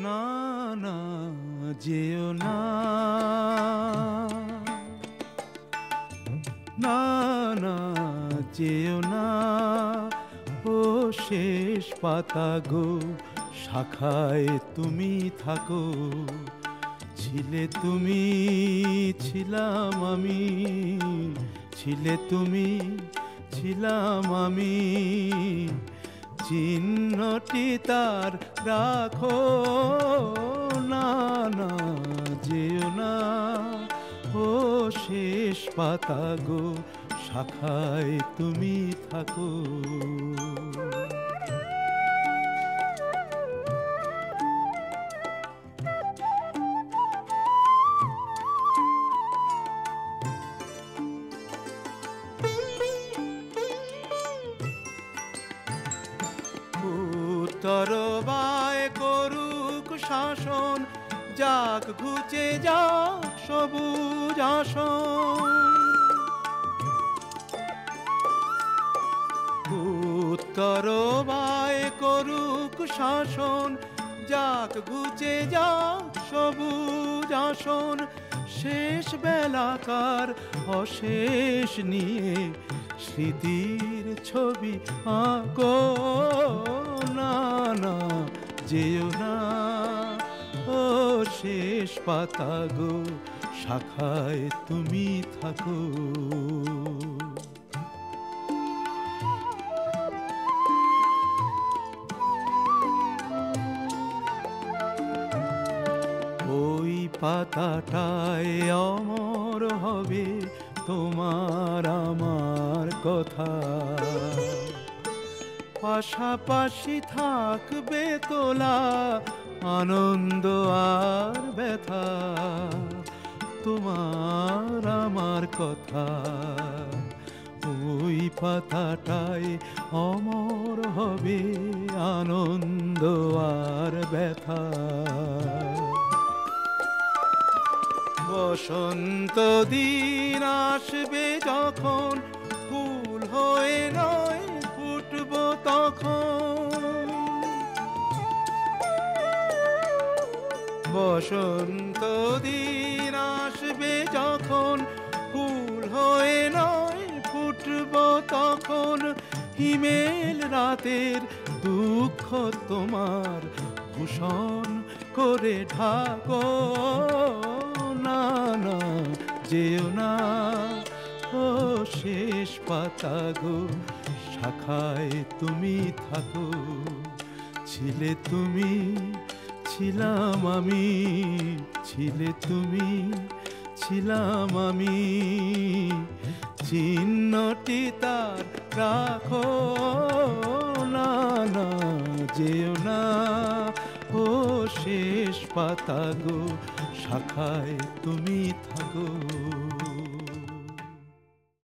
না না যেও না, না না যেও না, ও শেষ পাতা গো, শাখায় তুমি থাকো। ছিলে তুমি, ছিলাম আমি, ছিলে তুমি, ছিলাম আমি, চিহ্নটি তার রাখো। না না যেও না, ও শেষ পাতা গো, শাখায় তুমি থাকো। তরবায় করুক শাসন, যাক ঘুচে যাক সবুজ আসন। তরবায় করুক শাসন, যাক ঘুচে যাক সবুজ আসন। শেষ বেলাকার অশেষ নিয়ে স্মৃতির ছবি আঁকো। না না যেও না, ও শেষ পাতা গো, শাখায় তুমি থাকো। ওই পাতাটায় অমর হবে তোমার আমার কথা। পাশাপাশি থাকবে তোলা আনন্দ আর ব্যথা, তোমার আমার কথা। ওই পাতাটায় অমর হবে আনন্দ আর ব্যথা। বসন্ত দিন আসবে যখন, ফুল হয়ে নয় ফুটব তখন। বসন্ত দিন আসবে যখন, ফুল হয়ে নয় ফুটব তখন। হিমেল রাতের দুঃখ তোমার ভূষণ করে ঢাকো। না না যেও না, ও শেষ পাতা গো, শাখায় তুমি থাকো। ছিলে তুমি, ছিলাম আমি, ছিলে তুমি, ছিলাম আমি, চিহ্নটি তার রাখো। না না যেও না, ও শেষ পাতা গো, শাখায় তুমি থাকো।